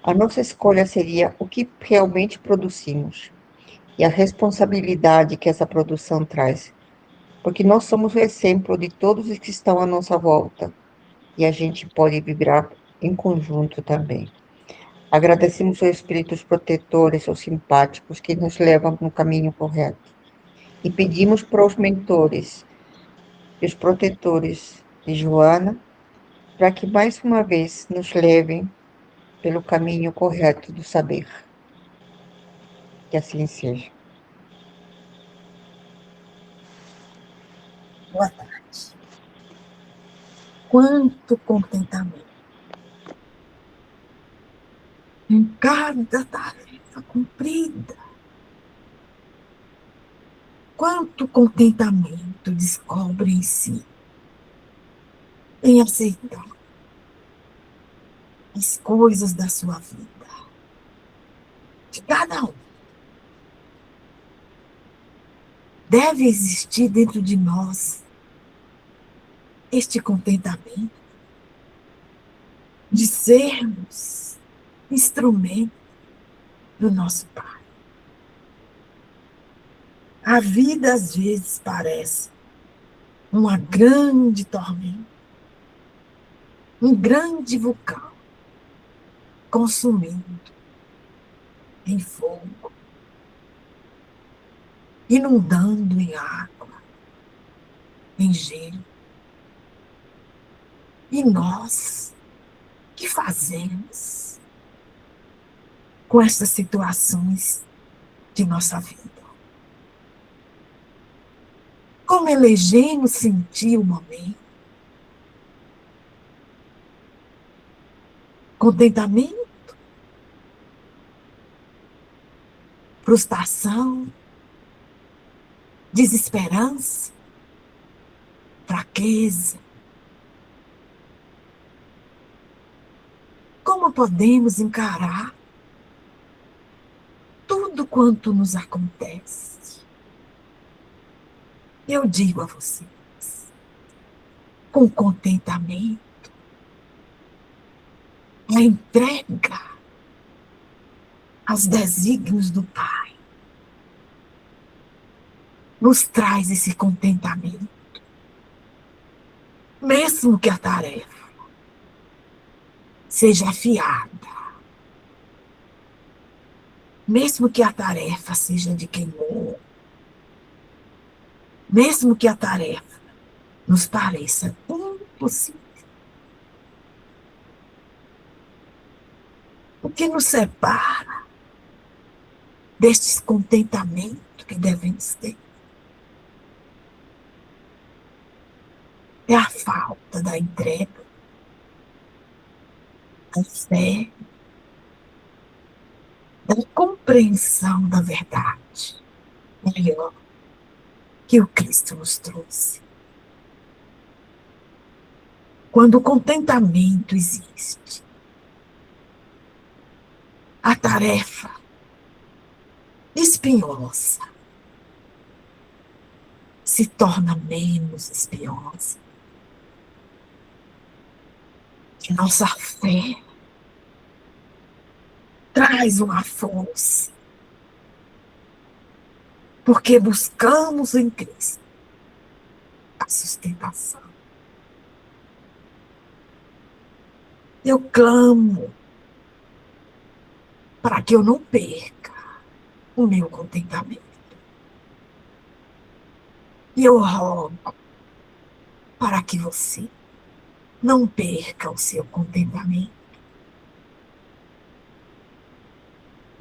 Speaker 8: A nossa escolha seria o que realmente produzimos e a responsabilidade que essa produção traz. Porque nós somos o exemplo de todos os que estão à nossa volta, e a gente pode vibrar em conjunto também. Agradecemos aos espíritos protetores, aos simpáticos, que nos levam no caminho correto. E pedimos para os mentores e os protetores de Joana, para que mais uma vez nos levem pelo caminho correto do saber. Que assim seja.
Speaker 2: Boa tarde. Quanto contentamento em cada tarefa cumprida. Quanto contentamento descobre em si, em aceitar as coisas da sua vida, de cada um. Deve existir dentro de nós este contentamento de sermos instrumento do nosso Pai. A vida, às vezes, parece uma grande tormenta, um grande vulcão, consumindo em fogo, inundando em água, em gelo. E nós, o que fazemos com essas situações de nossa vida? Como elegemos sentir o momento? Contentamento? Frustração? Desesperança? Fraqueza? Como podemos encarar tudo quanto nos acontece? Eu digo a vocês, com contentamento, a entrega aos desígnios do Pai nos traz esse contentamento, mesmo que a tarefa seja afiada, mesmo que a tarefa seja de queimou, mesmo que a tarefa nos pareça impossível. O que nos separa deste contentamento que devemos ter é a falta da entrega, da fé, da compreensão da verdade maior que o Cristo nos trouxe. Quando o contentamento existe, a tarefa espinhosa se torna menos espinhosa. Que nossa fé traz uma força, porque buscamos em Cristo a sustentação. Eu clamo para que eu não perca o meu contentamento. E eu rogo para que você não perca o seu contentamento.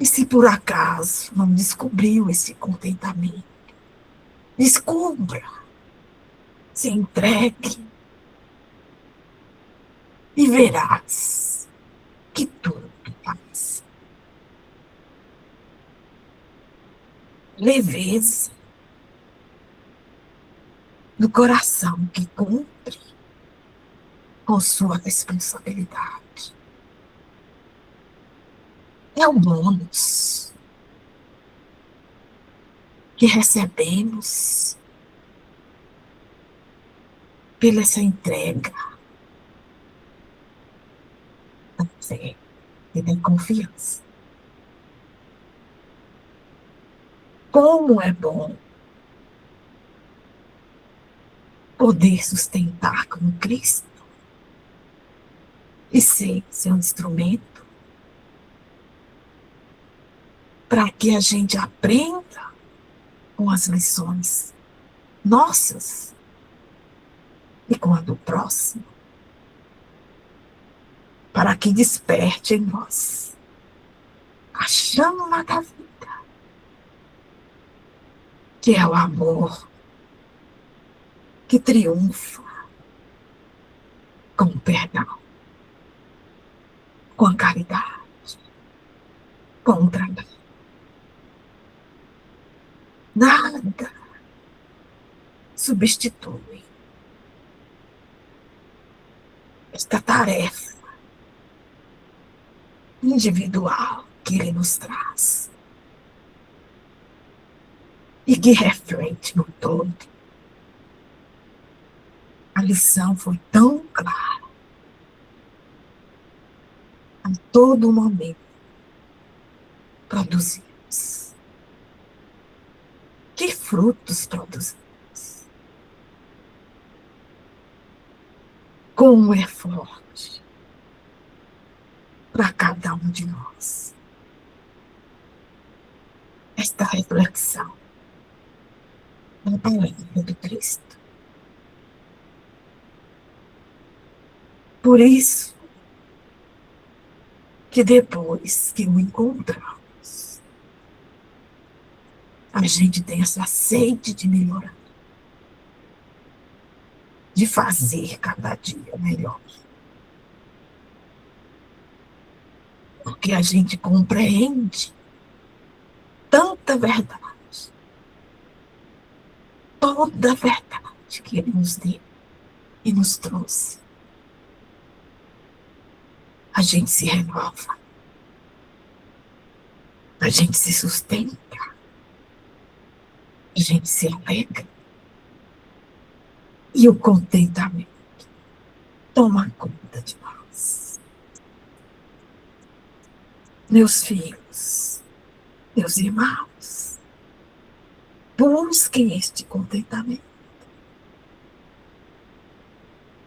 Speaker 2: E se por acaso não descobriu esse contentamento, descubra, se entregue e verás que tudo passa. Leveza do coração que cumpre com sua responsabilidade. É o bônus que recebemos pela essa entrega da fé e da confiança. Como é bom poder sustentar com Cristo e ser seu instrumento para que a gente aprenda com as lições nossas e com a do próximo, para que desperte em nós a chama da vida, que é o amor que triunfa com o perdão, com a caridade, com o trabalho. Nada substitui esta tarefa individual que ele nos traz e que reflete no todo. A lição foi tão clara. a todo momento produzimos. Que frutos produzimos? Como é forte para cada um de nós esta reflexão na palavra do Cristo. Por isso que depois que o encontramos, a gente tem essa sede de melhorar, de fazer cada dia melhor. Porque a gente compreende tanta verdade, toda a verdade que Ele nos deu e nos trouxe. A gente se renova, a gente se sustenta, a gente se alegra. E o contentamento toma conta de nós. Meus filhos, meus irmãos, busquem este contentamento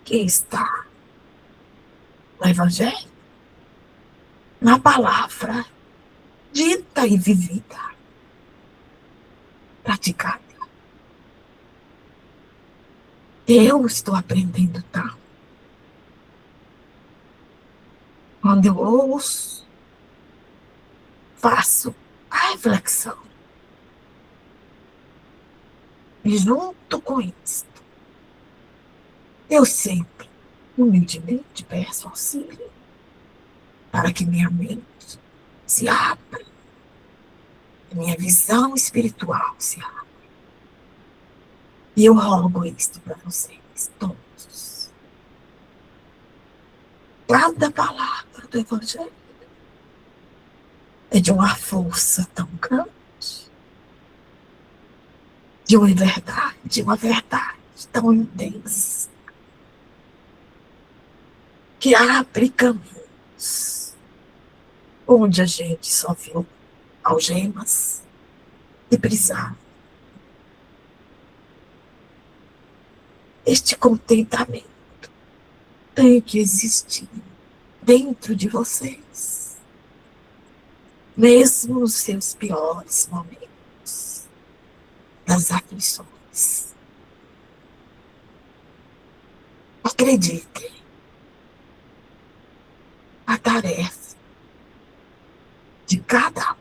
Speaker 2: que está no Evangelho, na palavra dita e vivida, praticada. Eu estou aprendendo tanto. Quando eu ouço, faço a reflexão. E junto com isso, eu sempre, humildemente, peço auxílio para que minha mente se abra, minha visão espiritual se abra. E eu rogo isto para vocês, todos. Cada palavra do Evangelho é de uma força tão grande, de uma verdade tão intensa, que abre caminhos onde a gente só viu algemas e prisão. Este contentamento tem que existir dentro de vocês, mesmo nos seus piores momentos, das aflições. Acreditem, a tarefa de cada um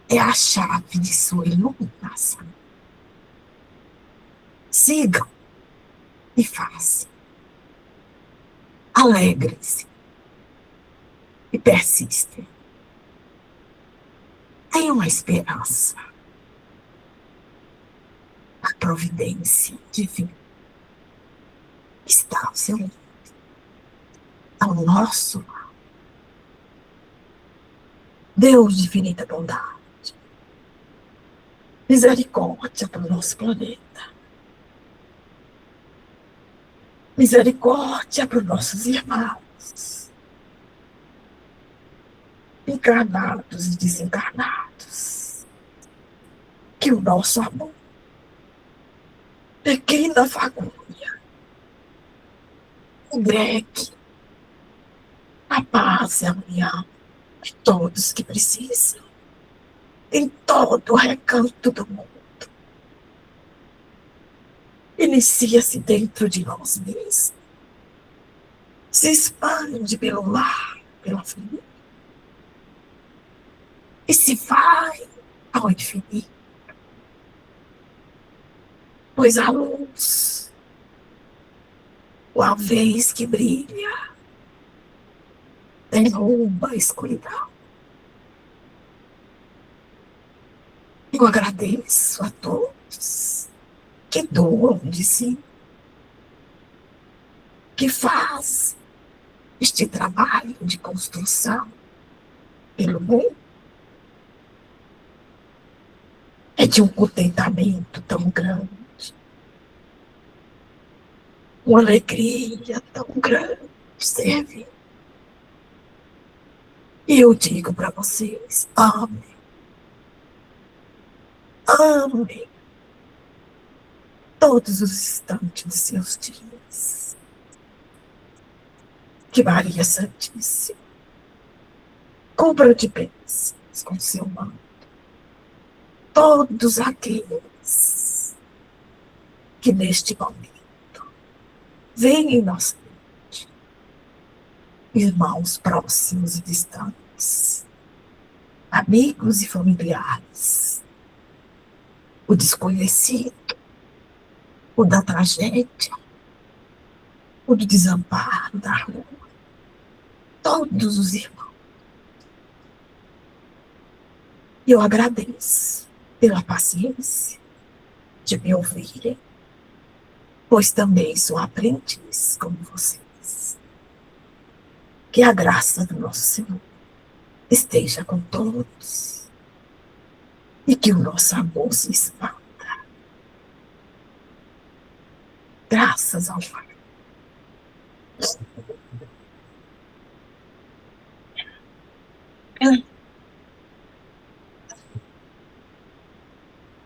Speaker 2: é a chave de sua iluminação. Sigam e façam. Alegrem-se e persistem. Tenham uma esperança. A providência divina está ao seu lado, ao nosso lado. Deus de infinita bondade, misericórdia para o nosso planeta. Misericórdia para os nossos irmãos, encarnados e desencarnados. Que o nosso amor, pequena fagulha, congregue a paz e a união de todos que precisam, em todo o recanto do mundo. Inicia-se dentro de nós mesmos, se expande pelo lar, pela família, e se vai ao infinito, pois a luz, uma vez que brilha, derruba a escuridão. Eu agradeço a todos que doam de si, que faz este trabalho de construção pelo mundo. É de um contentamento tão grande, uma alegria tão grande servir E eu digo para vocês, amem. Amem todos os instantes dos seus dias. Que Maria Santíssima cubra de bênçãos com seu manto todos aqueles que neste momento vêm em nossa mente, irmãos próximos e distantes, amigos e familiares, o desconhecido, o da tragédia, o do desamparo da rua, todos os irmãos. E eu agradeço pela paciência de me ouvirem, pois também sou aprendiz como vocês. Que a graça do nosso Senhor esteja com todos e que o nosso amor se expanda. Graças ao Pai.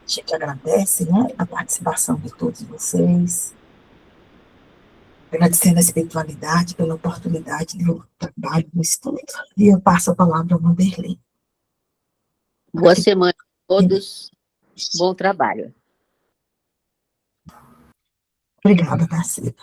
Speaker 2: A gente agradece, né, a participação de todos vocês, agradecendo a espiritualidade pela oportunidade do trabalho, do estudo. E eu passo a palavra ao Vanderlei.
Speaker 9: Boa semana a todos, bom trabalho.
Speaker 2: Obrigada, Darcila.